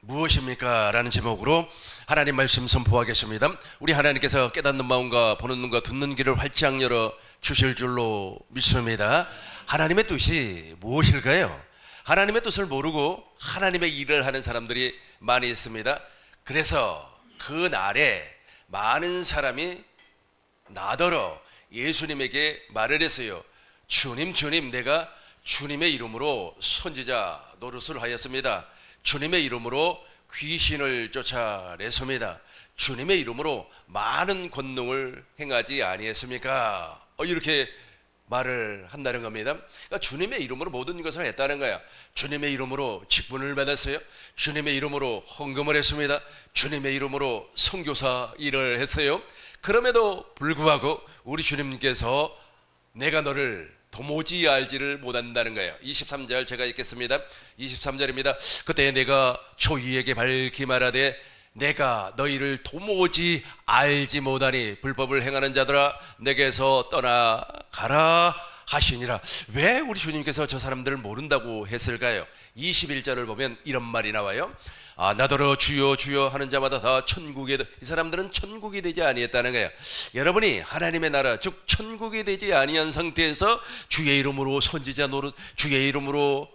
무엇입니까? 라는 제목으로 하나님 말씀 선포하겠습니다. 우리 하나님께서 깨닫는 마음과 보는 눈과 듣는 귀를 활짝 열어 주실 줄로 믿습니다. 하나님의 뜻이 무엇일까요? 하나님의 뜻을 모르고 하나님의 일을 하는 사람들이 많이 있습니다. 그래서 그 날에 많은 사람이 나더러 예수님에게 말을 했어요. 주님, 주님, 내가 주님의 이름으로 선지자 노릇을 하였습니다. 주님의 이름으로 귀신을 쫓아냈습니다. 주님의 이름으로 많은 권능을 행하지 아니했습니까? 이렇게 말을 한다는 겁니다. 그러니까 주님의 이름으로 모든 것을 했다는 거야. 주님의 이름으로 직분을 받았어요. 주님의 이름으로 헌금을 했습니다. 주님의 이름으로 선교사 일을 했어요. 그럼에도 불구하고 우리 주님께서 내가 너를 도무지 알지를 못한다는 거예요. 23절 제가 읽겠습니다. 23절입니다. 그때 내가 초이에게 밝히 말하되 내가 너희를 도무지 알지 못하니 불법을 행하는 자들아 내게서 떠나가라 하시니라. 왜 우리 주님께서 저 사람들을 모른다고 했을까요? 21절을 보면 이런 말이 나와요. 나더러 주여 주여 하는 자마다 다 천국에, 이 사람들은 천국이 되지 아니했다는 거예요. 여러분이 하나님의 나라 즉 천국이 되지 아니한 상태에서 주의 이름으로 선지자 노릇, 주의 이름으로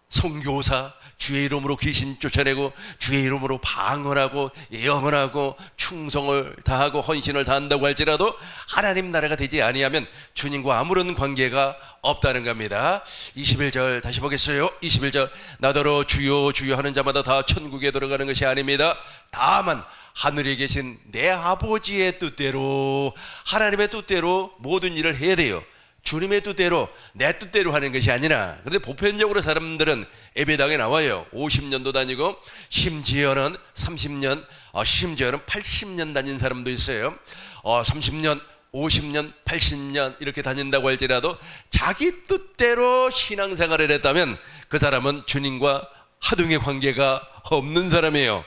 선교사, 주의 이름으로 귀신 쫓아내고 주의 이름으로 방언하고 예언하고 충성을 다하고 헌신을 다한다고 할지라도 하나님 나라가 되지 아니하면 주님과 아무런 관계가 없다는 겁니다. 21절 다시 보겠어요. 21절 나더러 주여 주여 하는 자마다 다 천국에 들어가는 것이 아닙니다. 다만 하늘에 계신 내 아버지의 뜻대로, 하나님의 뜻대로 모든 일을 해야 돼요. 주님의 뜻대로, 내 뜻대로 하는 것이 아니라. 그런데 보편적으로 사람들은 예배당에 나와요. 50년도 다니고 심지어는 30년, 심지어는 80년 다닌 사람도 있어요. 30년, 50년, 80년 이렇게 다닌다고 할지라도 자기 뜻대로 신앙생활을 했다면 그 사람은 주님과 하등의 관계가 없는 사람이에요.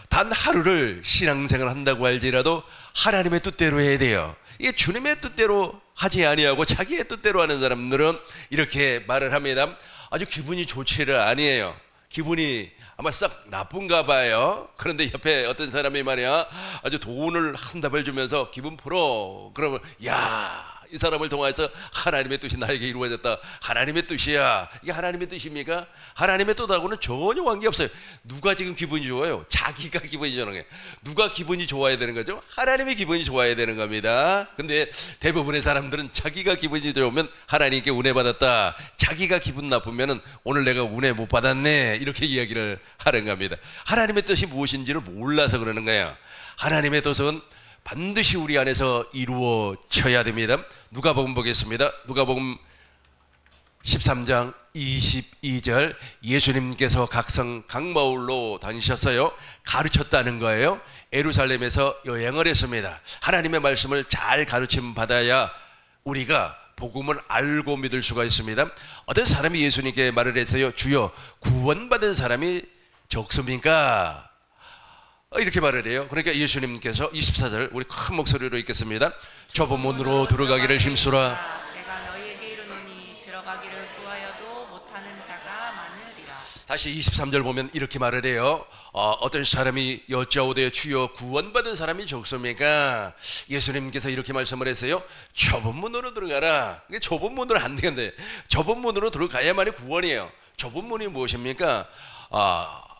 단 하루를 신앙생활을 한다고 할지라도 하나님의 뜻대로 해야 돼요. 이게 주님의 뜻대로 하지 아니하고 자기의 뜻대로 하는 사람들은 이렇게 말을 합니다. 아주 기분이 좋지를 아니에요. 기분이 아마 썩 나쁜가 봐요. 그런데 옆에 어떤 사람이 말이야 아주 돈을 한 답을 주면서 기분 풀어. 그러면 야, 이 사람을 통해서 하나님의 뜻이 나에게 이루어졌다. 하나님의 뜻이야. 이게 하나님의 뜻입니까? 하나님의 뜻하고는 전혀 관계없어요. 누가 지금 기분이 좋아요? 자기가 기분이 좋은 거예요. 누가 기분이 좋아야 되는 거죠? 하나님의 기분이 좋아야 되는 겁니다. 근데 대부분의 사람들은 자기가 기분이 좋으면 하나님께 은혜 받았다, 자기가 기분 나쁘면 오늘 내가 은혜 못 받았네, 이렇게 이야기를 하는 겁니다. 하나님의 뜻이 무엇인지를 몰라서 그러는 거예요. 하나님의 뜻은 반드시 우리 안에서 이루어져야 됩니다. 누가복음 보겠습니다. 누가복음 13장 22절 예수님께서 각성 각마을로 다니셨어요. 가르쳤다는 거예요. 예루살렘에서 여행을 했습니다. 하나님의 말씀을 잘 가르침 받아야 우리가 복음을 알고 믿을 수가 있습니다. 어떤 사람이 예수님께 말을 했어요. 주여, 구원받은 사람이 적습니까? 이렇게 말을 해요. 그러니까 예수님께서 24절 우리 큰 목소리로 읽겠습니다. 좁은 문으로 들어가기를 힘쓰라. 내가 너희에게 이르노니 들어가기를 구하여도 못하는 자가 많으리라. 다시 23절 보면 이렇게 말을 해요. 어떤 사람이 여짜오되 주여, 구원받은 사람이 적습니까? 예수님께서 이렇게 말씀을 했어요. 좁은 문으로 들어가라. 이게 좁은 문으로 안 되는데 좁은 문으로 들어가야만이 구원이에요. 좁은 문이 무엇입니까?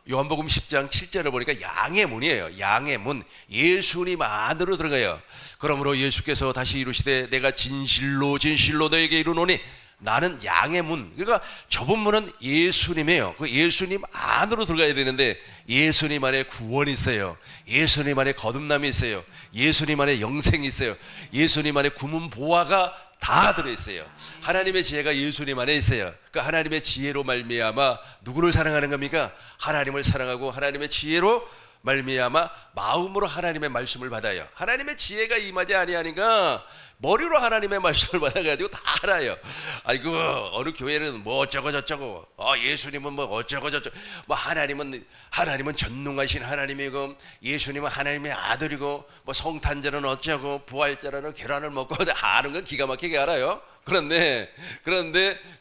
요한복음 10장 7절을 보니까 양의 문이에요. 양의 문, 예수님 안으로 들어가요. 그러므로 예수께서 다시 이르시되 내가 진실로 진실로 너에게 이르노니 나는 양의 문. 그러니까 좁은 문은 예수님이에요. 그 예수님 안으로 들어가야 되는데 예수님 안에 구원이 있어요. 예수님 안에 거듭남이 있어요. 예수님 안에 영생이 있어요. 예수님 안에 구문 보화가 다 들어있어요. 하나님의 지혜가 예수님 안에 있어요. 그 하나님의 지혜로 말미암아 누구를 사랑하는 겁니까? 하나님을 사랑하고 하나님의 지혜로 말미암아 마음으로 하나님의 말씀을 받아요. 하나님의 지혜가 임하지 아니하니까 머리로 하나님의 말씀을 받아가지고 다 알아요. 아이고, 어느 교회는 뭐 어쩌고 저쩌고, 예수님은 뭐 어쩌고 저쩌고, 뭐 하나님은 전능하신 하나님이고, 예수님은 하나님의 아들이고, 뭐 성탄절은 어쩌고, 부활절은 계란을 먹고, 아는 건 기가 막히게 알아요. 그런데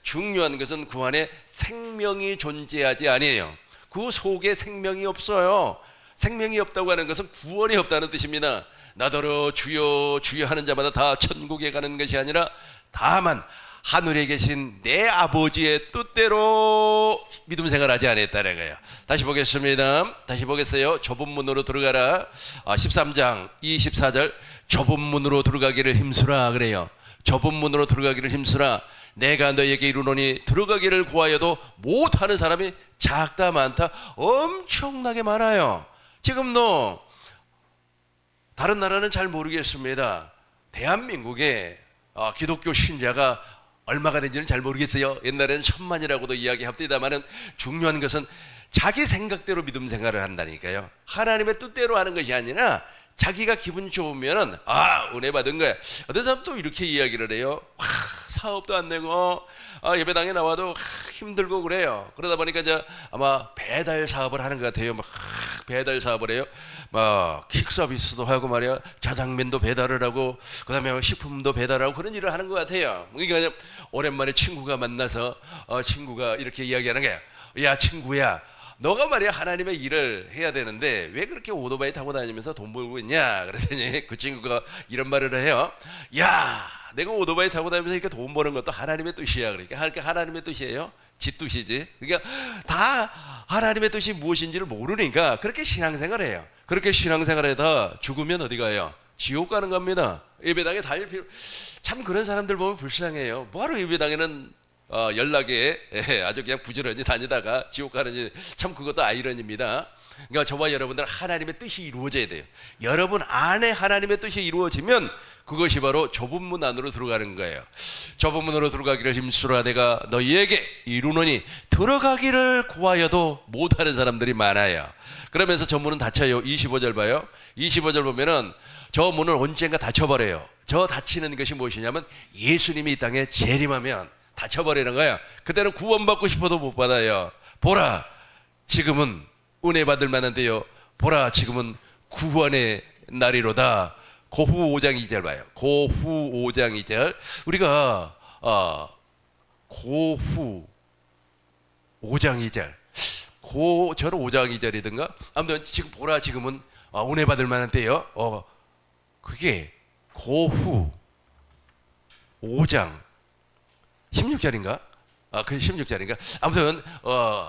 중요한 것은 그 안에 생명이 존재하지 아니에요. 그 속에 생명이 없어요. 생명이 없다고 하는 것은 구원이 없다는 뜻입니다. 나더러 주여 주여 하는 자마다 다 천국에 가는 것이 아니라 다만 하늘에 계신 내 아버지의 뜻대로 믿음 생활하지 않았다는 거예요. 다시 보겠습니다. 다시 보겠어요. 좁은 문으로 들어가라. 13장 24절 좁은 문으로 들어가기를 힘쓰라 그래요. 좁은 문으로 들어가기를 힘쓰라. 내가 너에게 이르노니 들어가기를 구하여도 못하는 사람이 작다 많다 엄청나게 많아요. 지금도 다른 나라는 잘 모르겠습니다. 대한민국에 기독교 신자가 얼마가 되는지는 잘 모르겠어요. 옛날에는 1000만이라고도 이야기합니다만은 중요한 것은 자기 생각대로 믿음 생활을 한다니까요. 하나님의 뜻대로 하는 것이 아니라 자기가 기분 좋으면은 은혜 받은 거야. 어떤 사람 또 이렇게 이야기를 해요. 사업도 안 되고 예배당에 나와도 힘들고 그래요. 그러다 보니까 이제 아마 배달 사업을 하는 것 같아요. 막 배달 사업을 해요. 막 퀵서비스도 하고 말이야. 자장면도 배달을 하고 그다음에 식품도 배달하고 그런 일을 하는 것 같아요. 그러니까 오랜만에 친구가 만나서 친구가 이렇게 이야기하는 거야. 야 친구야. 너가 말이야 하나님의 일을 해야 되는데 왜 그렇게 오토바이 타고 다니면서 돈 벌고 있냐 그랬더니 그 친구가 이런 말을 해요. 야 내가 오토바이 타고 다니면서 이렇게 돈 버는 것도 하나님의 뜻이야. 그러니까 하나님의 뜻이에요. 지 뜻이지. 그러니까 다 하나님의 뜻이 무엇인지를 모르니까 그렇게 신앙생활을 해요. 그렇게 신앙생활에다 죽으면 어디 가요? 지옥 가는 겁니다. 예배당에 다닐 필요. 참 그런 사람들 보면 불쌍해요. 뭐하러 예배당에는 연락에 아주 그냥 부지런히 다니다가 지옥 가는지 참 그것도 아이러니입니다. 그러니까 저와 여러분들 하나님의 뜻이 이루어져야 돼요. 여러분 안에 하나님의 뜻이 이루어지면 그것이 바로 좁은 문 안으로 들어가는 거예요. 좁은 문으로 들어가기를 힘쓰라. 내가 너희에게 이루노니 들어가기를 구하여도 못하는 사람들이 많아요. 그러면서 저 문은 닫혀요. 25절 봐요. 25절 보면은 저 문을 언젠가 닫혀버려요. 저 닫히는 것이 무엇이냐면 예수님이 이 땅에 재림하면 닫혀버리는 거예요. 그때는 구원받고 싶어도 못 받아요. 보라 지금은 은혜 받을 만한데요. 보라 지금은 구원의 날이로다. 고후 5장 2절 봐요. 고후 5장 2절 우리가 고후 5장 2절 저는 5장 2절이든가 아무튼 지금 보라 지금은 은혜 받을 만한 때요. 그게 고후 5장 16절인가? 그 16절인가? 아무튼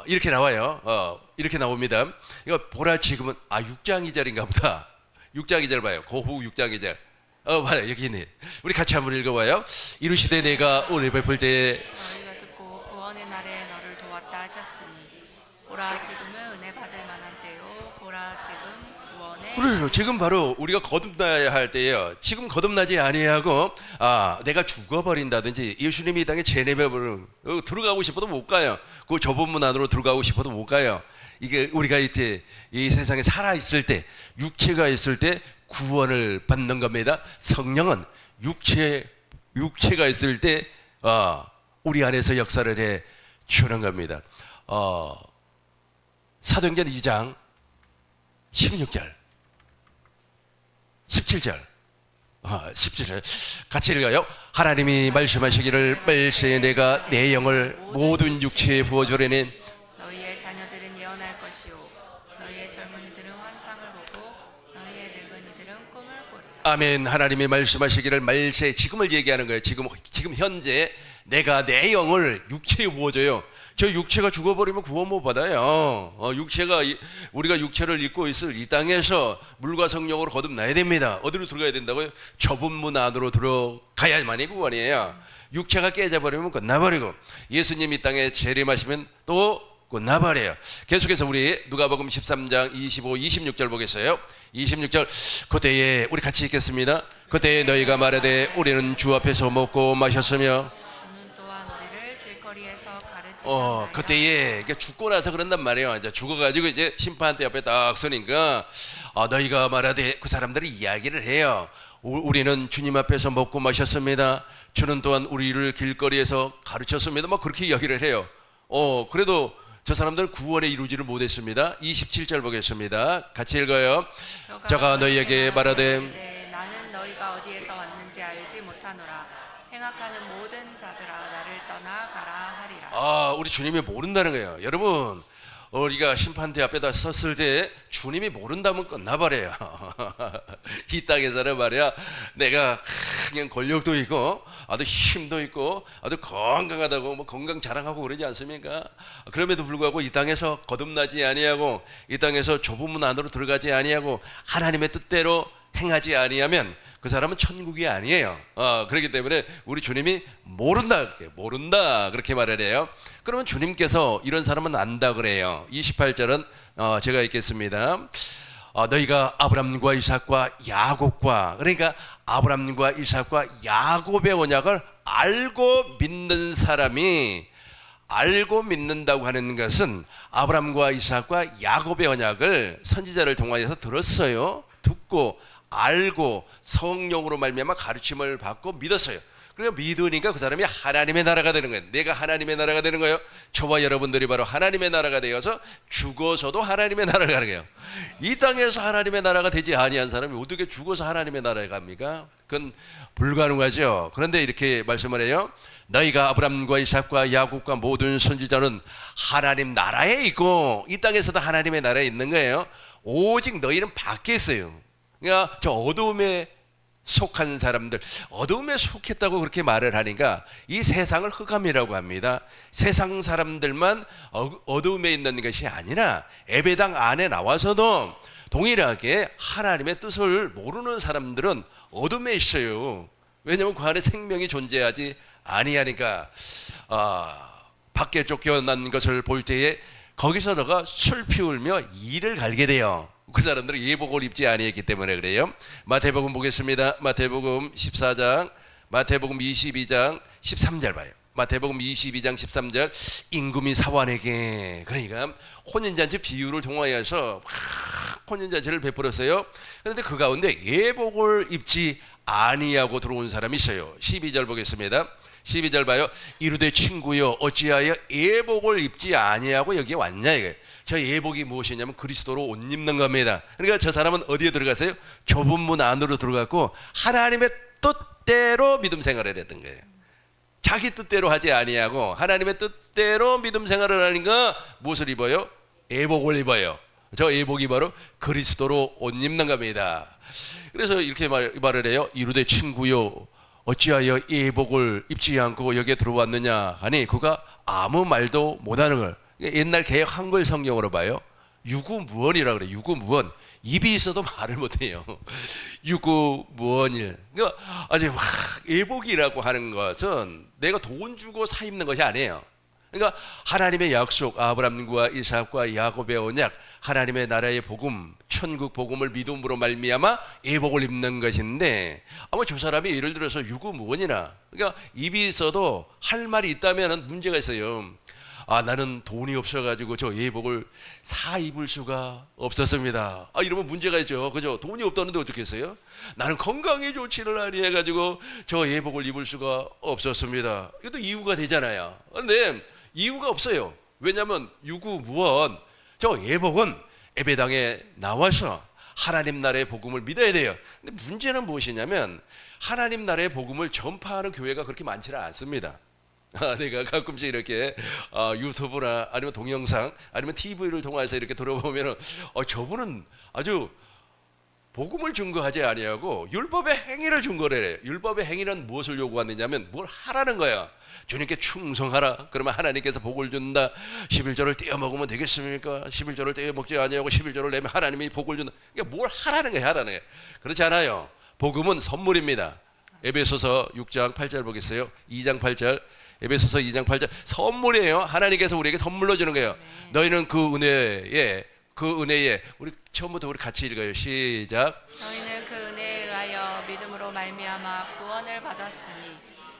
이렇게 나와요. 이렇게 나옵니다. 이거 보라 지금은 6장 2절인가 보다. 6장 2절 봐요. 고후 6장 2절. 봐요. 여기 있네. 우리 같이 한번 읽어봐요. 이르시되 내가 은혜 베풀 때에 너희가 듣고 구원의 날에 너를 도왔다 하셨으니 보라 지금은 은혜 받을 만한 때요. 보라 지금 구원의 그래요. 지금 바로 우리가 거듭나야 할 때예요. 지금 거듭나지 아니하고 내가 죽어버린다든지 예수님이 이 땅에 제네베버를 들어가고 싶어도 못 가요. 그 좁은 문 안으로 들어가고 싶어도 못 가요. 이게 우리가 이때 이 세상에 살아 있을 때 육체가 있을 때 구원을 받는 겁니다. 성령은 육체가 있을 때 우리 안에서 역사를 해 주는 겁니다. 사도행전 2장 16절 17절 17절 같이 읽어요. 하나님이 말씀하시기를 말세에 내가 내 영을 모든 육체에 부어주려니 너희의 자녀들은 예언할 것이요 너희의 젊은이들은 환상을 보고 너희의 늙은이들은 꿈을 꾸리라. 아멘. 하나님이 말씀하시기를 말세 지금을 얘기하는 거예요. 지금 현재 내가 내 영을 육체에 부어줘요. 저 육체가 죽어버리면 구원 못 받아요. 우리가 육체를 입고 있을 이 땅에서 물과 성령으로 거듭나야 됩니다. 어디로 들어가야 된다고요? 좁은 문 안으로 들어가야만이 구원이에요. 육체가 깨져버리면 끝나버리고 예수님 이 땅에 재림하시면 또 끝나버려요. 계속해서 우리 누가복음 13장 25, 26절 보겠어요. 26절 그때에 우리 같이 읽겠습니다. 그때에 너희가 말하되 우리는 주 앞에서 먹고 마셨으며 주는 또한 우리를 길거리에서 가르치셨나이다. 그때에 이게 죽고 나서 그런단 말이에요. 이제 죽어가지고 이제 심판대 앞에 딱 서니까 너희가 말하되 그 사람들이 이야기를 해요. 우리는 주님 앞에서 먹고 마셨습니다. 주는 또한 우리를 길거리에서 가르쳤습니다. 막 그렇게 이야기를 해요. 그래도 저 사람들은 구원에 이루지를 못했습니다. 27절 보겠습니다. 같이 읽어요. 저가 너희에게 말하되 나는 너희가 어디에서 왔는지 알지 못하노라. 행악하는 모든 자들아 나를 떠나 가라 하리라. 우리 주님이 모른다는 거예요. 여러분 우리가 심판대 앞에다 섰을 때 주님이 모른다면 끝나버려요. 이 땅에서는 말이야, 내가 그냥 권력도 있고 아주 힘도 있고 아주 건강하다고 뭐 건강 자랑하고 그러지 않습니까? 그럼에도 불구하고 이 땅에서 거듭나지 아니하고 이 땅에서 좁은 문 안으로 들어가지 아니하고 하나님의 뜻대로 행하지 아니하면 그 사람은 천국이 아니에요. 그렇기 때문에 우리 주님이 모른다 그렇게 말을 해요. 그러면 주님께서 이런 사람은 안다 그래요. 28절은 제가 읽겠습니다. 너희가 아브람과 이삭과 야곱과, 그러니까 아브람과 이삭과 야곱의 언약을 알고 믿는 사람이, 알고 믿는다고 하는 것은 아브람과 이삭과 야곱의 언약을 선지자를 통하여서 들었어요. 듣고 알고 성령으로 말미암아 가르침을 받고 믿었어요. 그러니까 믿으니까 그 사람이 하나님의 나라가 되는 거예요. 내가 하나님의 나라가 되는 거예요. 저와 여러분들이 바로 하나님의 나라가 되어서 죽어서도 하나님의 나라가 가는 거예요. 이 땅에서 하나님의 나라가 되지 아니한 사람이 어떻게 죽어서 하나님의 나라에 갑니까? 그건 불가능하죠. 그런데 이렇게 말씀을 해요. 너희가 아브람과 이삭과 야곱과 모든 선지자는 하나님 나라에 있고, 이 땅에서도 하나님의 나라에 있는 거예요. 오직 너희는 밖에 있어요. 그러니까 저 어두움에 속한 사람들, 어두움에 속했다고 그렇게 말을 하니까 이 세상을 흑암이라고 합니다. 세상 사람들만 어두움에 있는 것이 아니라 예배당 안에 나와서도 동일하게 하나님의 뜻을 모르는 사람들은 어둠에 있어요. 왜냐하면 그 안에 생명이 존재하지 아니하니까. 밖에 쫓겨난 것을 볼 때에 거기서 너가 슬피 울며 이를 갈게 돼요. 그 사람들은 예복을 입지 아니했기 때문에 그래요. 마태복음 보겠습니다. 마태복음 14장, 마태복음 22장 13절 봐요. 마태복음 22장 13절, 임금이 사환에게, 그러니까 혼인잔치 비유를 통하여서 혼인잔치를 베풀었어요. 그런데 그 가운데 예복을 입지 아니하고 들어온 사람이 있어요. 12절 보겠습니다. 12절 봐요. 이르되 친구여 어찌하여 예복을 입지 아니하고 여기에 왔냐 이게. 저 예복이 무엇이냐면 그리스도로 옷 입는 겁니다. 그러니까 저 사람은 어디에 들어갔어요? 좁은 문 안으로 들어갔고 하나님의 뜻대로 믿음 생활을 했던 거예요. 자기 뜻대로 하지 아니하고 하나님의 뜻대로 믿음 생활을 하니까 무엇을 입어요? 예복을 입어요. 저 예복이 바로 그리스도로 옷 입는 겁니다. 그래서 이렇게 말을 해요. 이르되 친구여 어찌하여 예복을 입지 않고 여기에 들어왔느냐 하니 그가 아무 말도 못하는 걸. 옛날 개역 한글 성경으로 봐요. 유구무원이라 그래요. 유구무원. 입이 있어도 말을 못해요. 유구무원일. 그러니까 아주 예복이라고 하는 것은 내가 돈 주고 사 입는 것이 아니에요. 그러니까 하나님의 약속, 아브람과 이삭과 야곱의 언약, 하나님의 나라의 복음, 천국 복음을 믿음으로 말미암아 예복을 입는 것인데, 아마 저 사람이 예를 들어서 유구무원이나, 그러니까 입이 있어도 할 말이 있다면 문제가 있어요. 나는 돈이 없어가지고 저 예복을 사 입을 수가 없었습니다. 이러면 문제가 있죠. 그죠? 돈이 없다는데 어떻게 했어요? 나는 건강이 좋지를 아니해가지고 저 예복을 입을 수가 없었습니다. 이것도 이유가 되잖아요. 근데 이유가 없어요. 왜냐하면 유구무원, 저 예복은 예배당에 나와서 하나님 나라의 복음을 믿어야 돼요. 근데 문제는 무엇이냐면 하나님 나라의 복음을 전파하는 교회가 그렇게 많지는 않습니다. 내가 가끔씩 이렇게 유튜브나 아니면 동영상 아니면 TV를 통해서 이렇게 들어보면 저분은 아주 복음을 증거하지 아니하고 율법의 행위를 증거를 해요. 율법의 행위는 무엇을 요구하느냐면 뭘 하라는 거야. 주님께 충성하라. 그러면 하나님께서 복을 준다. 11조를 떼어 먹으면 되겠습니까? 11조를 떼어 먹지 아니하고 11조를 내면 하나님이 복을 준다. 그러니까 뭘 하라는 거야, 하라는 거야. 그렇지 않아요. 복음은 선물입니다. 에베소서 6장 8절 보겠어요. 2장 8절. 에베소서 2장 8절. 선물이에요. 하나님께서 우리에게 선물로 주는 거예요. 너희는 그 은혜에 우리 처음부터 우리 같이 읽어요. 시작. 너희는 그 은혜에 의하여 믿음으로 말미암아 구원을 받았으니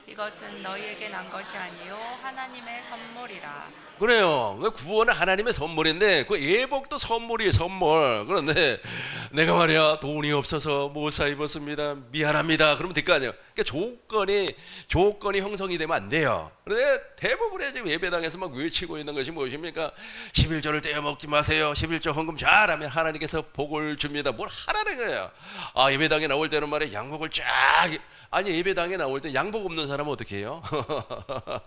이것은 너희에게 난 것이 아니요 하나님의 선물이라. 그래요. 구원은 하나님의 선물인데 그 예복도 선물이에요. 선물. 그런데 내가 말이야 돈이 없어서 못 사 입었습니다. 미안합니다. 그러면 될 거 아니에요. 그러니까 조건이 형성이 되면 안 돼요. 그런데 대부분의 지금 예배당에서 막 외치고 있는 것이 무엇입니까? 11조를 떼어 먹지 마세요. 11조 헌금 잘하면 하나님께서 복을 줍니다. 뭘 하라는 거예요. 아, 예배당에 나올 때는 말이야 양복을 쫙, 아니 예배당에 나올 때 양복 없는 사람은 어떻게 해요?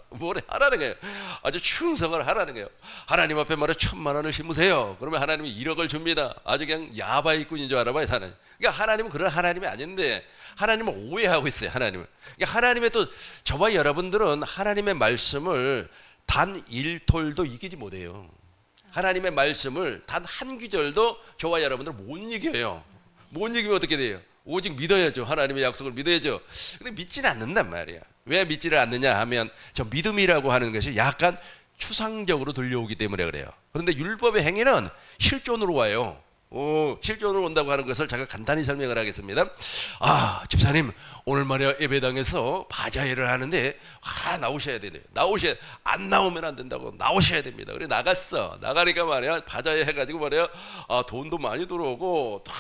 뭘 하라는 거예요. 아주 충성을 하라는 거예요. 하나님 앞에 말해 1,000만 원을 심으세요. 그러면 하나님이 1억을 줍니다. 아주 그냥 야바이꾼인 줄 알아봐요, 하나님. 그러니까 하나님은 그런 하나님이 아닌데 하나님은 오해하고 있어요. 하나님은. 그러니까 하나님의 또 저와 여러분들은 하나님의 말씀을 단 1톨도 이기지 못해요. 하나님의 말씀을 단 한 구절도 저와 여러분들은 못 이겨요. 못 이기면 어떻게 돼요? 오직 믿어야죠. 하나님의 약속을 믿어야죠. 근데 믿지는 않는단 말이야. 왜 믿지를 않느냐 하면 저 믿음이라고 하는 것이 약간 추상적으로 들려오기 때문에 그래요. 그런데 율법의 행위는 실존으로 와요. 실존으로 온다고 하는 것을 제가 간단히 설명을 하겠습니다. 아, 집사님 오늘 말이야 예배당에서 바자회를 하는데 나오셔야 되네요. 안 나오면 안 된다고 나오셔야 됩니다. 그래 나가니까 말이야 바자회 해가지고 말이야 돈도 많이 들어오고 다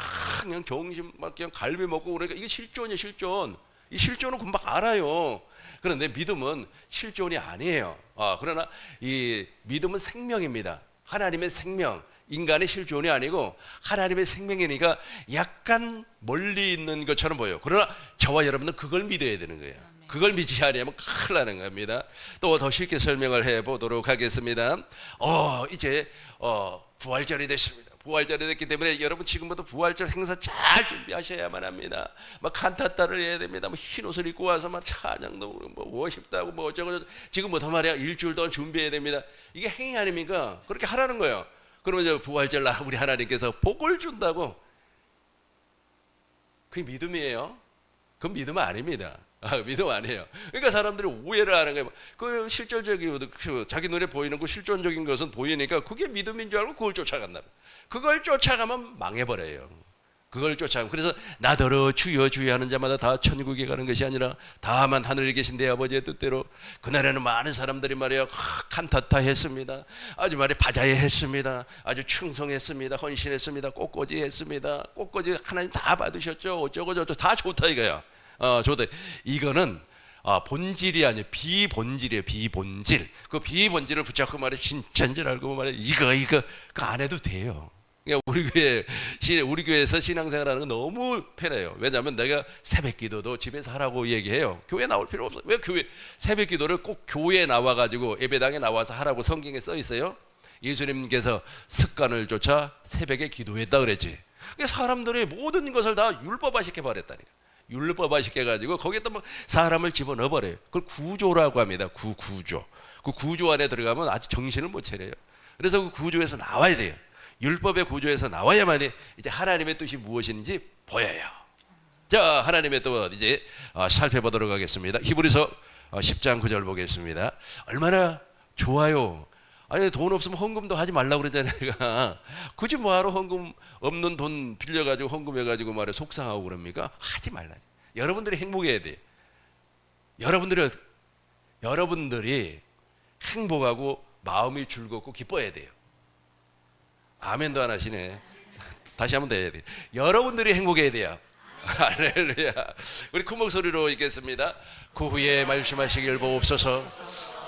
그냥 정신 막 그냥 갈비 먹고 그러니까 이게 실존이에요. 실존. 이 실존은 금방 알아요. 그런데 믿음은 실존이 아니에요. 그러나 이 믿음은 생명입니다. 하나님의 생명. 인간의 실존이 아니고 하나님의 생명이니까 약간 멀리 있는 것처럼 보여요. 그러나 저와 여러분은 그걸 믿어야 되는 거예요. 그걸 믿지 않으면 큰일 나는 겁니다. 또 더 쉽게 설명을 해보도록 하겠습니다. 이제 부활절이 됐습니다. 부활절이 됐기 때문에 여러분 지금부터 부활절 행사 잘 준비하셔야만 합니다. 막 칸타타를 해야 됩니다. 뭐 흰 옷을 입고 와서 막 찬양도 뭐 워십도 하고 뭐 어쩌고 지금부터 말이야 일주일 동안 준비해야 됩니다. 이게 행위 아닙니까? 그렇게 하라는 거예요. 그러면 이제 부활절 날 우리 하나님께서 복을 준다고. 그게 믿음이에요? 그건 믿음 아닙니다. 믿음 아니에요. 그러니까 사람들이 오해를 하는 거예요. 그 실존적인 자기 눈에 보이는 그 실존적인 것은 보이니까 그게 믿음인 줄 알고 그걸 쫓아간다. 그걸 쫓아가면 망해버려요. 그걸 쫓아가면. 그래서 나더러 주여 주여 하는 자마다 다 천국에 가는 것이 아니라 다만 하늘에 계신 내 아버지의 뜻대로. 그날에는 많은 사람들이 말이야 칸타타 했습니다. 아주 말이야 바자회 했습니다. 아주 충성했습니다. 헌신했습니다. 꽃꽂이 했습니다. 꽃꽂이 하나님 다 받으셨죠. 어쩌고 저쩌고 다 좋다 이거야. 좋다. 이거는 본질이 아니에요. 비본질이에요. 비본질. 그 비본질을 붙잡고 말이야 진짜인 줄 알고 말이야 이거 그 안 해도 돼요. 그러니까 우리 교회에서 신앙생활하는 건 너무 편해요. 왜냐하면 내가 새벽기도도 집에서 하라고 얘기해요. 교회 나올 필요 없어요. 왜 새벽기도를 꼭 교회에 나와가지고 예배당에 나와서 하라고 성경에 써 있어요? 예수님께서 습관을 쫓아 새벽에 기도했다 그랬지. 그러니까 사람들이 모든 것을 다 율법화시켜 버렸다니까. 율법화시켜가지고 거기에 또 사람을 집어넣어 버려요. 그걸 구조라고 합니다. 구조. 그 구조 안에 들어가면 아주 정신을 못 차려요. 그래서 그 구조에서 나와야 돼요. 율법의 구조에서 나와야만이 이제 하나님의 뜻이 무엇인지 보여요. 자, 하나님의 뜻 이제 살펴보도록 하겠습니다. 히브리서 10장 9절 보겠습니다. 얼마나 좋아요. 아니 돈 없으면 헌금도 하지 말라고 그러잖아요. 굳이 뭐하러 헌금 없는 돈 빌려가지고 헌금해가지고 말해 속상하고 그럽니까? 하지 말라. 여러분들이 행복해야 돼요. 여러분들이 행복하고 마음이 즐겁고 기뻐해야 돼요. 아멘도 안 하시네. 다시 한번 더 해야 돼요. 여러분들이 행복해야 돼요. 할렐루야. 우리 큰 목소리로 읽겠습니다. 그 후에 말씀하시길 보옵소서.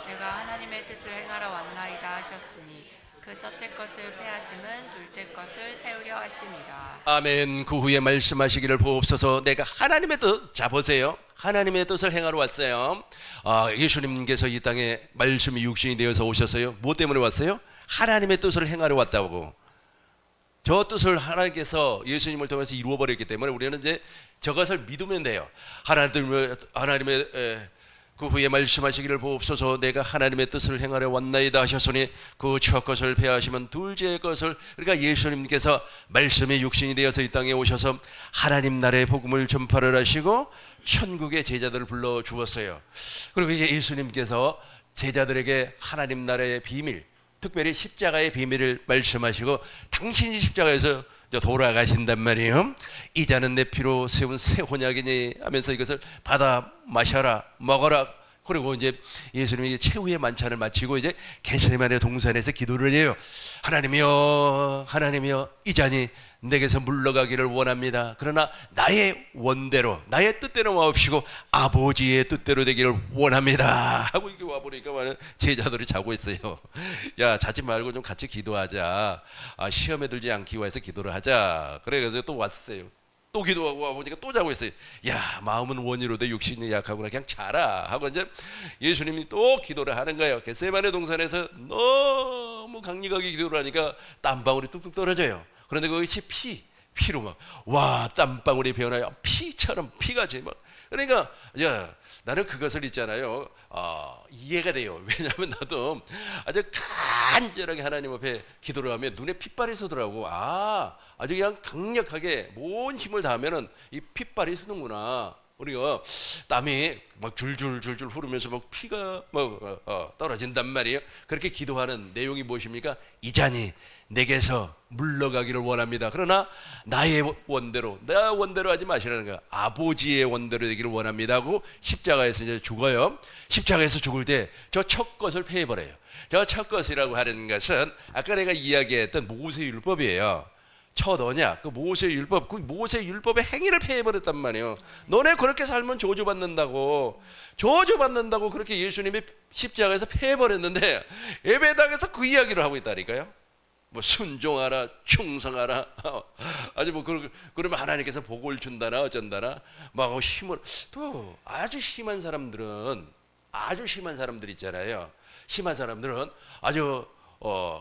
내가 하나님의 뜻을 행하러 왔나이다 하셨으니 그 첫째 것을 폐하심은 둘째 것을 세우려 하심이라. 아멘. 그 후에 말씀하시기를 보옵소서. 내가 하나님의 뜻, 자 보세요. 하나님의 뜻을 행하러 왔어요. 예수님께서 이 땅에 말씀이 육신이 되어서 오셨어요. 뭐 때문에 왔어요? 하나님의 뜻을 행하러 왔다고. 저 뜻을 하나님께서 예수님을 통해서 이루어버렸기 때문에 우리는 이제 저것을 믿으면 돼요. 하나님의 그 후에 말씀하시기를 보옵소서. 내가 하나님의 뜻을 행하려 왔나이다 하셨으니 그 첫 것을 폐하시면 둘째 것을. 그러니까 예수님께서 말씀이 육신이 되어서 이 땅에 오셔서 하나님 나라의 복음을 전파를 하시고 천국의 제자들을 불러 주었어요. 그리고 이제 예수님께서 제자들에게 하나님 나라의 비밀, 특별히 십자가의 비밀을 말씀하시고 당신이 십자가에서 돌아가신단 말이에요. 이 잔은 내 피로 세운 새 혼약이니 하면서 이것을 받아 마셔라 먹어라. 그리고 이제 예수님이 최후의 만찬을 마치고 이제 겟세마네 동산에서 기도를 해요. 하나님이여, 하나님이여, 이 잔이 내게서 물러가기를 원합니다. 그러나 나의 원대로, 나의 뜻대로 마옵시고 아버지의 뜻대로 되기를 원합니다. 하고 이렇게 와보니까 많은 제자들이 자고 있어요. 야, 자지 말고 좀 같이 기도하자. 시험에 들지 않기 위해서 기도를 하자. 그래서 또 왔어요. 또 기도하고 와보니까 또 자고 있어요. 야, 마음은 원이로되 육신이 약하구나. 그냥 자라 하고 이제 예수님이 또 기도를 하는 거예요. 겟세마네 동산에서 너무 강력하게 기도를 하니까 땀방울이 뚝뚝 떨어져요. 그런데 그것이 피로 막 와, 땀방울이 변하여 피처럼 피같이 막. 그러니까 야, 나는 그것을 있잖아요. 이해가 돼요. 왜냐하면 나도 아주 간절하게 하나님 앞에 기도를 하면 눈에 핏발이 서더라고. 아주 그냥 강력하게 온 힘을 다하면은 이 핏발이 서는구나. 우리가 땀이 막 줄줄줄줄 흐르면서 막 피가 막 떨어진단 말이에요. 그렇게 기도하는 내용이 무엇입니까? 이 잔이 내게서 물러가기를 원합니다. 그러나 나의 원대로, 내 원대로 하지 마시라는 거야. 아버지의 원대로 되기를 원합니다 하고 십자가에서 이제 죽어요. 십자가에서 죽을 때 저 첫 것을 폐해버려요. 저 첫 것이라고 하는 것은 아까 내가 이야기했던 모세율법이에요. 첫 언약, 그 모세율법, 그 모세율법의 행위를 폐해버렸단 말이에요. 너네 그렇게 살면 저주받는다고 그렇게 예수님이 십자가에서 폐해버렸는데 예배당에서 그 이야기를 하고 있다니까요. 뭐 순종하라, 충성하라. 아주 뭐 그러면 하나님께서 복을 준다나 어쩐다나 막 힘을. 또 아주 심한 사람들 있잖아요. 심한 사람들은 아주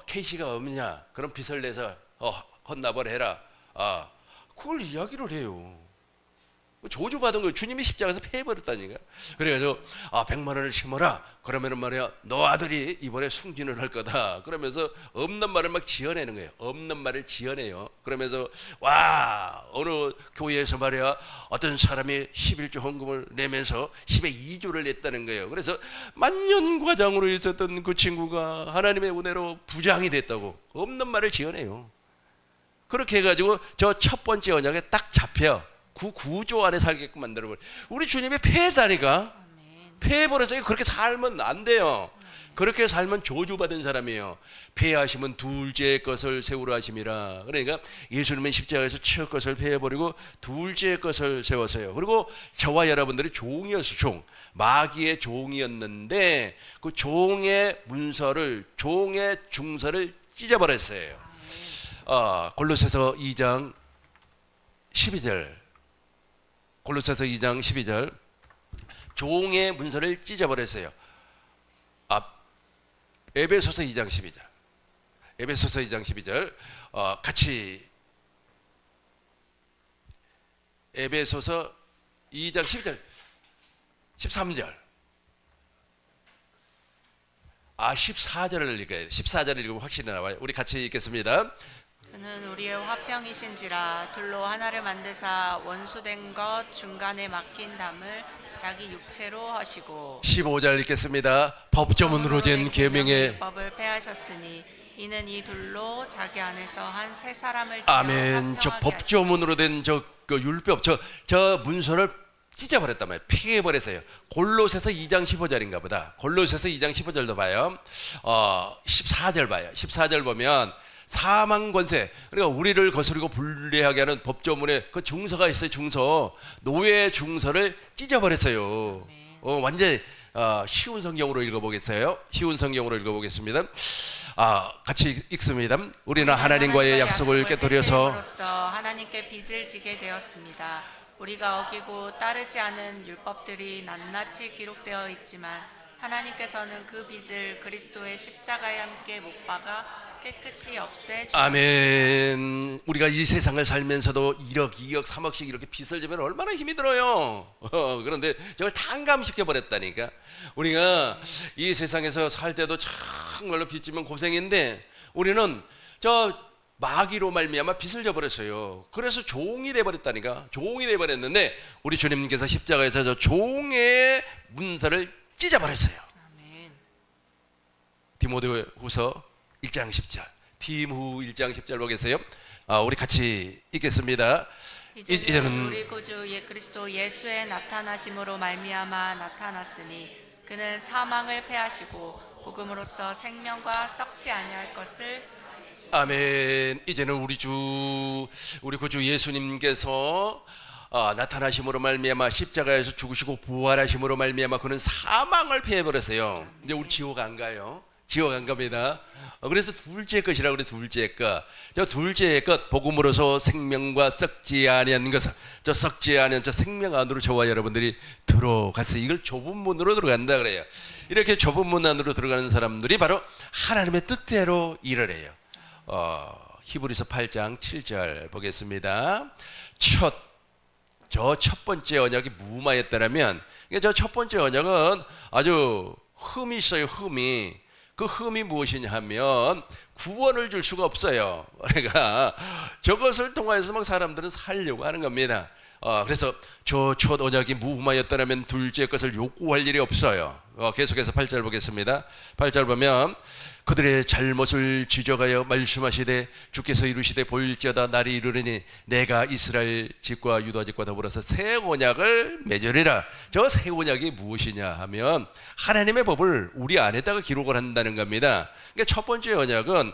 케이시가 없냐 그런 빚을 내서 헌납을 해라. 그걸 이야기를 해요. 저주받은 거예요. 주님이 십자가에서 폐해버렸다니까요. 그래서 100만 원을 심어라. 그러면은 말이야, 너 아들이 이번에 승진을 할 거다. 그러면서 없는 말을 막 지어내는 거예요. 없는 말을 지어내요. 그러면서 와, 어느 교회에서 말이야, 어떤 사람이 11조 헌금을 내면서 10의 2조를 냈다는 거예요. 그래서 만년과장으로 있었던 그 친구가 하나님의 은혜로 부장이 됐다고 없는 말을 지어내요. 그렇게 해가지고 저 첫 번째 언약에 딱 잡혀 그 구조 안에 살게끔 만들어버려. 우리 주님이 폐했다니까. 폐해버렸어요. 그렇게 살면 안 돼요. 그렇게 살면 저주받은 사람이에요. 폐하시면 둘째 것을 세우라 하심이라. 그러니까 예수님은 십자가에서 첫 것을 폐해버리고 둘째 것을 세웠어요. 그리고 저와 여러분들이 종이었어요. 마귀의 종이었는데 그 종의 문서를, 종의 중서를 찢어버렸어요. 골로새서 2장 12절. 골로새서 2장 12절. 종의 문서를 찢어버렸어요. 에베소서 2장 12절. 에베소서 2장 12절. 같이 에베소서 2장 12절. 13절. 14절을 읽어야 돼. 14절을 읽으면 확실히 나와요. 우리 같이 읽겠습니다. 그는 우리의 화평이신지라 둘로 하나를 만드사 원수된 것 중간에 막힌 담을 자기 육체로 하시고. 15절 읽겠습니다. 법조문으로 된 계명의 법을 폐하셨으니 이는 이 둘로 자기 안에서 한 새 사람을 아멘. 저 법조문으로 된 그 율법 저 문서를 찢어버렸단 말이에요. 피해버렸어요. 골로새서 2장 15절인가 보다. 골로새서 2장 15절도 봐요. 14절 봐요. 14절 보면 사망 권세, 그러니까 우리를 거스르고 불리하게 하는 법조문에 그 중서가 있어요. 중서, 노예 중서를 찢어버렸어요. 완전 쉬운 성경으로 읽어보겠어요. 쉬운 성경으로 읽어보겠습니다. 같이 읽습니다. 우리는 하나님과의 약속을 깨뜨려서 하나님께 빚을 지게 되었습니다. 우리가 어기고 따르지 않은 율법들이 낱낱이 기록되어 있지만 하나님께서는 그 빚을 그리스도의 십자가에 함께 못 박아 깨끗이 없애 주셨습니다. 아멘. 우리가 이 세상을 살면서도 1억, 2억, 3억씩 이렇게 빚을 지면 얼마나 힘이 들어요. 그런데 저걸 탕감시켜 버렸다니까. 우리가 이 세상에서 살 때도 정말로 빚 지면 고생인데 우리는 저 마귀로 말미암아 빚을 져버렸어요. 그래서 종이 돼버렸다니까. 종이 돼버렸는데 우리 주님께서 십자가에서 저 종의 문서를 찢어버렸어요. 아멘. 디모데후서 1장 10절. 디모 1장 10절 보겠어요. 우리 같이 읽겠습니다. 이제는 우리 구주 그리스도 예수의 나타나심으로 말미암아 나타났으니 그는 사망을 패하시고 복음으로써 생명과 썩지 아니할 것을. 아멘. 이제는 우리 구주 예수님께서 나타나심으로 말미암아 십자가에서 죽으시고 부활하심으로 말미암아 그는 사망을 패해버렸어요. 이제 우리 지옥 안 가요. 지옥 안 갑니다. 그래서 둘째 것이라고 그래. 둘째 것. 저 둘째 것 복음으로서 생명과 썩지 아니한 것을, 저 썩지 아니한 저 생명 안으로 저와 여러분들이 들어갔어요. 이걸 좁은 문으로 들어간다 그래요. 이렇게 좁은 문 안으로 들어가는 사람들이 바로 하나님의 뜻대로 일을 해요. 히브리서 8장 7절 보겠습니다. 저 첫 번째 언약이 무마였다라면, 저 첫 번째 언약은 아주 흠이 있어요. 흠이. 그 흠이 무엇이냐 하면 구원을 줄 수가 없어요. 그러니까 저것을 통해서 막 사람들은 살려고 하는 겁니다. 그래서 저 첫 언약이 무마였다라면 둘째 것을 요구할 일이 없어요. 계속해서 8절 보겠습니다. 8절 보면 그들의 잘못을 지적하여 말씀하시되 주께서 이루시되 볼지어다 날이 이르리니 내가 이스라엘 집과 유다 집과 더불어서 새 언약을 맺으리라. 저 새 언약이 무엇이냐 하면 하나님의 법을 우리 안에다가 기록을 한다는 겁니다. 그러니까 첫 번째 언약은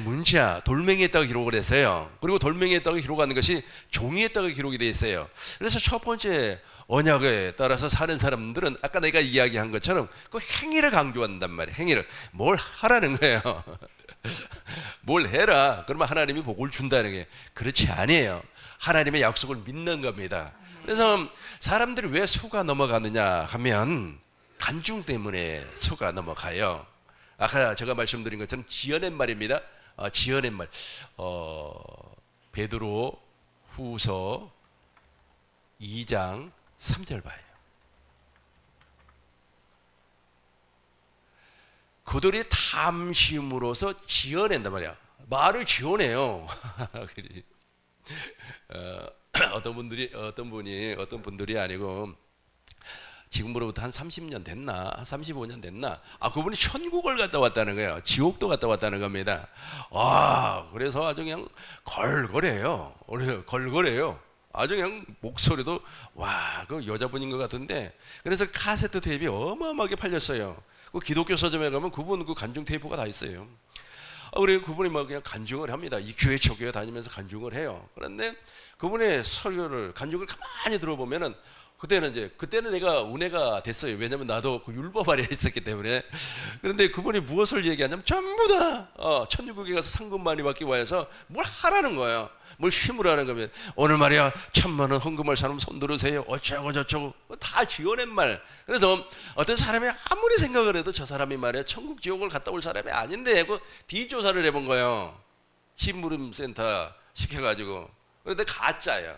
문자 돌멩이에다가 기록을 했어요. 그리고 돌멩이에다가 기록하는 것이 종이에다가 기록이 되어 있어요. 그래서 첫 번째 언약에 따라서 사는 사람들은 아까 내가 이야기한 것처럼 그 행위를 강조한단 말이에요. 행위를. 뭘 하라는 거예요. 뭘 해라. 그러면 하나님이 복을 준다는 게, 그렇지 아니에요. 하나님의 약속을 믿는 겁니다. 그래서 사람들이 왜 속아 넘어가느냐 하면 간중 때문에 속아 넘어가요. 아까 제가 말씀드린 것처럼 지어낸 말입니다. 지어낸 말. 베드로 후서 2장 3절 봐요. 그들이 탐심으로서 지어낸단 말이야. 말을 지어내요. 어떤 분들이 아니고 지금으로부터 한 30년 됐나? 35년 됐나? 그분이 천국을 갔다 왔다는 거예요. 지옥도 갔다 왔다는 겁니다. 그래서 아주 그냥 걸걸해요. 아주 그냥 목소리도 그 여자분인 것 같은데, 그래서 카세트 테이프가 어마어마하게 팔렸어요. 그 기독교 서점에 가면 그분 그 간증 테이프가 다 있어요. 그리고 그분이 막 그냥 간증을 합니다. 이 교회 저 교회 다니면서 간증을 해요. 그런데 그분의 설교를 간증을 가만히 들어보면은 그때는 내가 은혜가 됐어요. 왜냐면 나도 그 율법 아래에 있었기 때문에. 그런데 그분이 무엇을 얘기하냐면 전부 다 천국에 가서 상금 많이 받기 위해서 뭘 하라는 거예요. 뭘 심으라는 거면, 오늘 말이야 1,000,000원 헌금할 사람 손 들으세요. 어쩌고 저쩌고 다 지어낸 말. 그래서 어떤 사람이 아무리 생각을 해도 저 사람이 말이야 천국 지옥을 갔다 올 사람이 아닌데 그 뒷조사를 해본 거예요. 심부름센터 시켜가지고. 그런데 가짜야.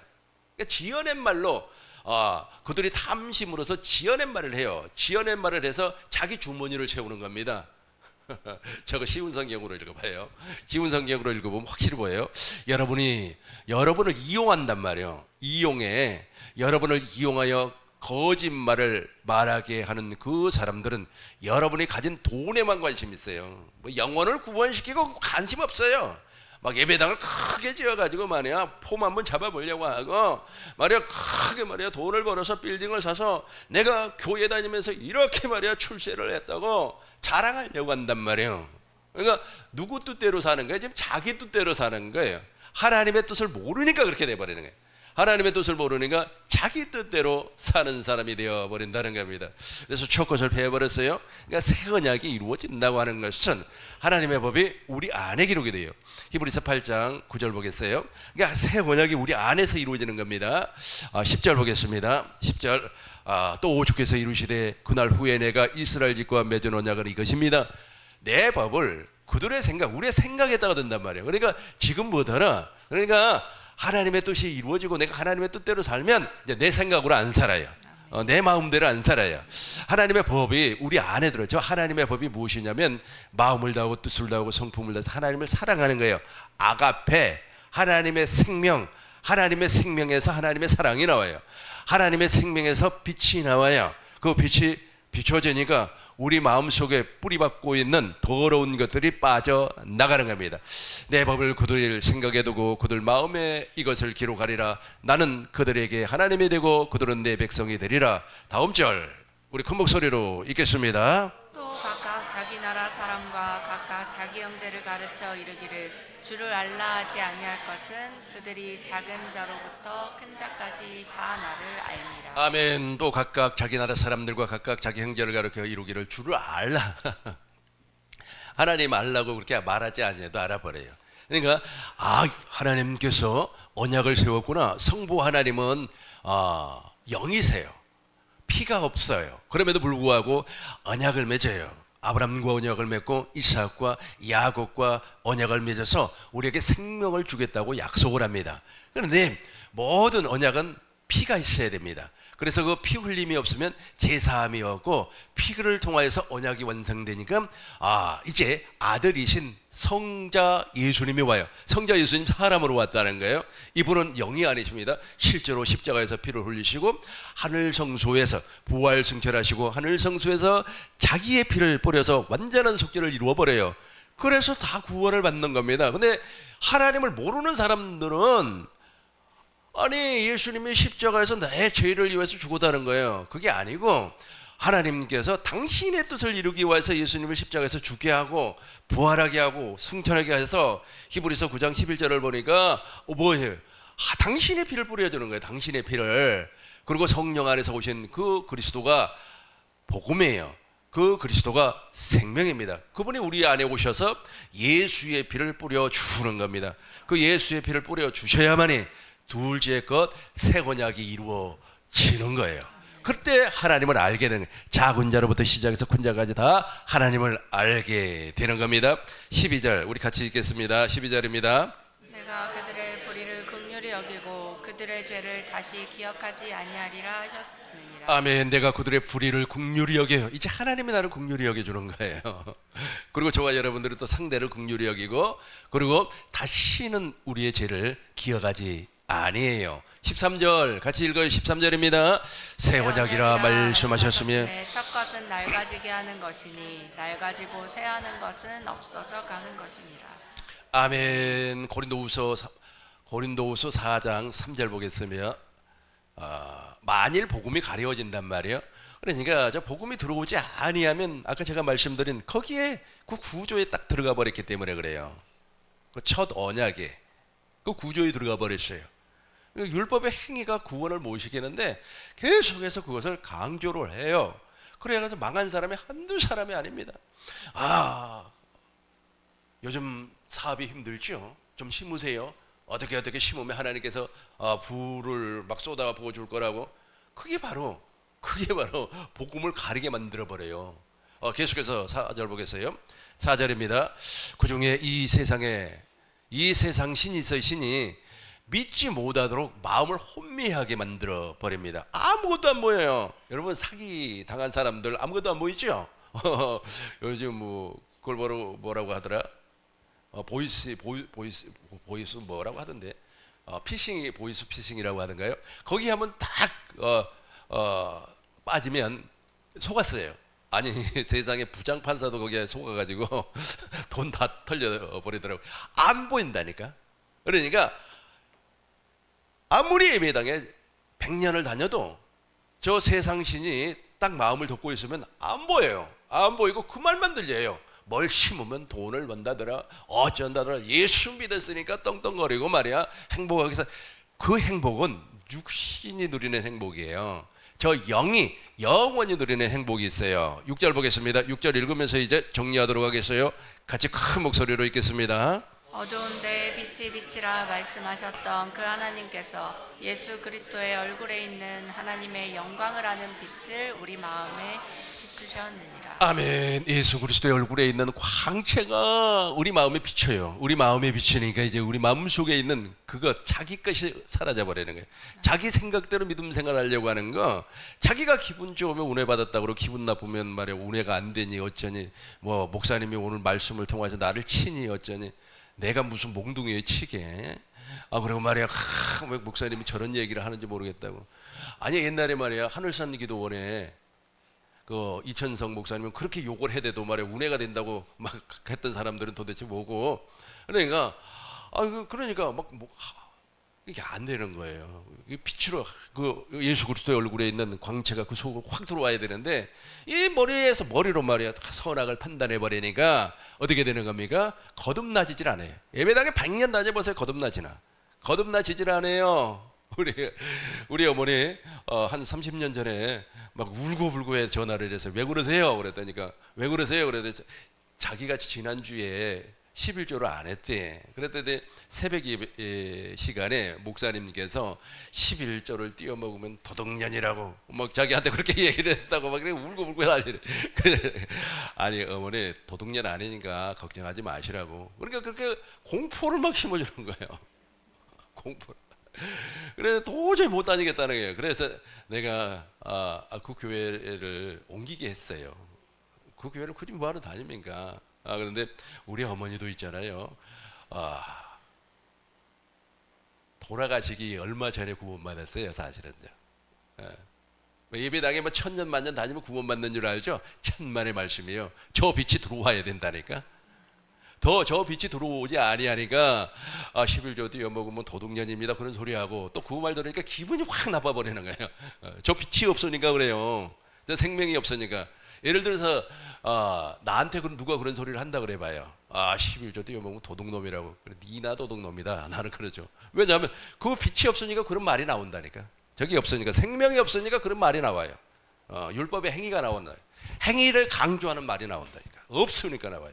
그러니까 지어낸 말로 그들이 탐심으로서 지어낸 말을 해요. 지어낸 말을 해서 자기 주머니를 채우는 겁니다. 저거 쉬운 성경으로 읽어봐요. 쉬운 성경으로 읽어보면 확실히 보여요. 여러분을 이용한단 말이에요. 여러분을 이용하여 거짓말을 말하게 하는 그 사람들은 여러분이 가진 돈에만 관심 있어요. 뭐 영혼을 구원시키고 관심 없어요. 막 예배당을 크게 지어가지고 폼 한번 잡아보려고 하고 크게 돈을 벌어서 빌딩을 사서 내가 교회 다니면서 이렇게 출세를 했다고 자랑하려고 한단 말이에요. 그러니까 누구 뜻대로 사는 거예요? 지금 자기 뜻대로 사는 거예요. 하나님의 뜻을 모르니까 그렇게 돼버리는 거예요. 하나님의 뜻을 모르니까 자기 뜻대로 사는 사람이 되어버린다는 겁니다. 그래서 첫 것을 배워버렸어요. 그러니까 새 언약이 이루어진다고 하는 것은 하나님의 법이 우리 안에 기록이 돼요. 히브리서 8장 9절 보겠어요. 그러니까 새 언약이 우리 안에서 이루어지는 겁니다. 10절 보겠습니다. 10절. 또 주께서 이루시되 그날 후에 내가 이스라엘 집과 맺은 언약은 이것입니다. 내 법을 그들의 생각, 우리의 생각에다가 든단 말이에요. 그러니까 지금부터는 하나님의 뜻이 이루어지고 내가 하나님의 뜻대로 살면 이제 내 생각으로 안 살아요. 내 마음대로 안 살아요. 하나님의 법이 우리 안에 들어있죠. 하나님의 법이 무엇이냐면 마음을 다하고 뜻을 다하고 성품을 다해서 하나님을 사랑하는 거예요. 아가페, 하나님의 생명, 하나님의 생명에서 하나님의 사랑이 나와요. 하나님의 생명에서 빛이 나와요. 그 빛이 비춰지니까 우리 마음속에 뿌리박고 있는 더러운 것들이 빠져나가는 겁니다. 내 법을 그들 생각에 두고 그들 마음에 이것을 기록하리라. 나는 그들에게 하나님이 되고 그들은 내 백성이 되리라. 다음 절 우리 큰 목소리로 읽겠습니다. 또 각각 자기 나라 사람과 각각 자기 형제를 가르쳐 이르기를 주를 알라 하지 아니할 것은 그들이 작은 자로부터 큰 자까지 다 나를 알미라. 아멘. 또 각각 자기 나라 사람들과 각각 자기 형제를 가르쳐 이루기를 주를 알라. 하나님 알라고 그렇게 말하지 아니해도 알아버려요. 그러니까 하나님께서 언약을 세웠구나. 성부 하나님은 영이세요. 피가 없어요. 그럼에도 불구하고 언약을 맺어요. 아브라함과 언약을 맺고 이삭과 야곱과 언약을 맺어서 우리에게 생명을 주겠다고 약속을 합니다. 그런데 모든 언약은 피가 있어야 됩니다. 그래서 그 피 흘림이 없으면 제사함이 없고 피를 통하여서 언약이 완성되니까 이제 아들이신 성자 예수님이 와요. 성자 예수님 사람으로 왔다는 거예요. 이분은 영이 아니십니다. 실제로 십자가에서 피를 흘리시고 하늘 성소에서 부활 승천하시고 하늘 성소에서 자기의 피를 뿌려서 완전한 속죄를 이루어 버려요. 그래서 다 구원을 받는 겁니다. 근데 하나님을 모르는 사람들은 예수님이 십자가에서 내 죄를 위해서 죽었다는 거예요. 그게 아니고 하나님께서 당신의 뜻을 이루기 위해서 예수님을 십자가에서 죽게 하고 부활하게 하고 승천하게 해서 히브리서 9장 11절을 보니까 뭐예요? 당신의 피를 뿌려주는 거예요. 당신의 피를. 그리고 성령 안에서 오신 그 그리스도가 복음이에요. 그 그리스도가 생명입니다. 그분이 우리 안에 오셔서 예수의 피를 뿌려주는 겁니다. 그 예수의 피를 뿌려주셔야만이 둘째 것 새 언약이 이루어지는 거예요. 그때 하나님을 알게 되는 거예요. 작은 자로부터 시작해서 큰 자까지 다 하나님을 알게 되는 겁니다. 12절 우리 같이 읽겠습니다. 12절입니다. 내가 그들의 불의를 긍휼히 여기고 그들의 죄를 다시 기억하지 아니하리라 하셨느니라. 아멘. 내가 그들의 불의를 긍휼히 여겨요. 이제 하나님이 나를 긍휼히 여겨주는 거예요. 그리고 저와 여러분들은 또 상대를 긍휼히 여기고 그리고 다시는 우리의 죄를 기억하지 아니에요. 13절 같이 읽어요. 13절입니다. 새 언약이라 말씀하셨으며 첫 것은 낡아지게 하는 것이니 낡아지고 새하는 것은 없어져 가는 것이니라. 아멘. 고린도후서 4장 3절 보겠으며 만일 복음이 가려진단 말이에요. 그러니까 저 복음이 들어오지 아니하면 아까 제가 말씀드린 거기에 그 구조에 딱 들어가 버렸기 때문에 그래요. 그 첫 언약에 그 구조에 들어가 버렸어요. 율법의 행위가 구원을 못 시키는데 계속해서 그것을 강조를 해요. 그래가지고 망한 사람이 한두 사람이 아닙니다. 요즘 사업이 힘들죠? 좀 심으세요. 어떻게 심으면 하나님께서 불을 막 쏟아 부어 줄 거라고. 그게 바로 복음을 가리게 만들어 버려요. 계속해서 4절 보겠어요. 4절입니다. 그중에 이 세상 신이 있어요. 신이 믿지 못하도록 마음을 혼미하게 만들어 버립니다. 아무것도 안 보여요. 여러분 사기 당한 사람들 아무것도 안 보이죠? 요즘 그걸 뭐라고 하더라? 보이스 뭐라고 하던데? 보이스 피싱이라고 하던가요? 거기 하면 딱 빠지면 속았어요. 아니 세상에 부장 판사도 거기에 속아가지고 돈 다 털려 버리더라고. 안 보인다니까. 그러니까 아무리 예배당에 100년을 다녀도 저 세상 신이 딱 마음을 덮고 있으면 안 보여요. 안 보이고 그 말만 들려요. 뭘 심으면 돈을 번다더라 어쩐다더라. 예수 믿었으니까 떵떵거리고 말이야 행복하게 살. 그 행복은 육신이 누리는 행복이에요. 저 영이 영원히 누리는 행복이 있어요. 6절 보겠습니다. 6절 읽으면서 이제 정리하도록 하겠어요. 같이 큰 목소리로 읽겠습니다. 어두운 데에 빛이 비치라 말씀하셨던 그 하나님께서 예수 그리스도의 얼굴에 있는 하나님의 영광을 아는 빛을 우리 마음에 비추셨느니라. 아멘. 예수 그리스도의 얼굴에 있는 광채가 우리 마음에 비쳐요. 우리 마음에 비치니까 이제 우리 마음 속에 있는 그거 자기 것이 사라져 버리는 거예요. 자기 생각대로 믿음 생활하려고 하는 거. 자기가 기분 좋으면 은혜 받았다고 그러고 기분 나쁘면 말이야 은혜가 안 되니 어쩌니 목사님이 오늘 말씀을 통해서 나를 치니 어쩌니 내가 무슨 몽둥이에 치게. 그리고 말이야 왜 목사님이 저런 얘기를 하는지 모르겠다고. 아니 옛날에 말이야 하늘산 기도원에 그 이천성 목사님은 그렇게 욕을 해대도 말이야 은혜가 된다고 막 했던 사람들은 도대체 뭐고. 그러니까 막 이게 안 되는 거예요. 빛으로 그 예수 그리스도의 얼굴에 있는 광채가 그 속으로 확 들어와야 되는데 이 머리에서 머리로 말이야 선악을 판단해 버리니까 어떻게 되는 겁니까? 거듭나지질 않아요. 예배당에 100년 다녀보세요. 거듭나지질 않아요. 우리 어머니 한 30년 전에 막 울고불고해 전화를 해서 왜 그러세요? 그랬다니까 왜 그러세요? 그랬더니 자기가 지난주에 11조를 안 했대. 그랬더니 새벽 시간에 목사님께서 11조를 띄워 먹으면 도둑년이라고 막 자기한테 그렇게 얘기를 했다고 막 그래 울고불고 난리래. 그래 아니 어머니 도둑년 아니니까 걱정하지 마시라고. 그러니까 그렇게 공포를 막 심어주는 거예요. 공포. 그래서 도저히 못 다니겠다는 거예요. 그래서 내가 그 교회를 옮기게 했어요. 그 교회를 굳이 뭐하러 다닙니까? 그런데 우리 어머니도 있잖아요. 돌아가시기 얼마 전에 구원받았어요. 사실은요. 예배당에 뭐 천년 만년 다니면 구원받는 줄 알죠? 천만의 말씀이에요. 저 빛이 들어와야 된다니까. 저 빛이 들어오지 아니하니까 11조 띄어먹으면 도둑년입니다 그런 소리하고 또 그 말 들으니까 기분이 확 나빠버리는 거예요. 저 빛이 없으니까 그래요. 저 생명이 없으니까. 예를 들어서 나한테 누가 그런 소리를 한다 그래 봐요. 11조 띄어먹으면 도둑놈이라고. 그래, 니나 도둑놈이다. 나는 그러죠. 왜냐하면 그 빛이 없으니까 그런 말이 나온다니까. 저기 없으니까 생명이 없으니까 그런 말이 나와요. 율법의 행위가 나온다. 행위를 강조하는 말이 나온다니까. 없으니까 나와요.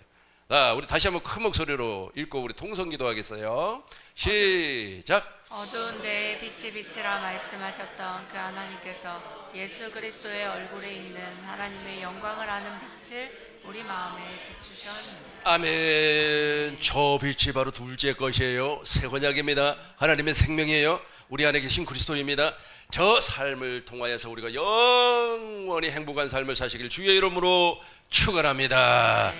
우리 다시 한번 큰 목소리로 읽고 우리 통성기도 하겠어요. 시작. 어두운 데에 빛이 빛이라 말씀하셨던 그 하나님께서 예수 그리스도의 얼굴에 있는 하나님의 영광을 아는 빛을 우리 마음에 비추셨느니라. 아멘. 저 빛이 바로 둘째 것이에요. 새 언약입니다. 하나님의 생명이에요. 우리 안에 계신 그리스도입니다. 저 삶을 통하여서 우리가 영원히 행복한 삶을 사시길 주의 이름으로 축원합니다.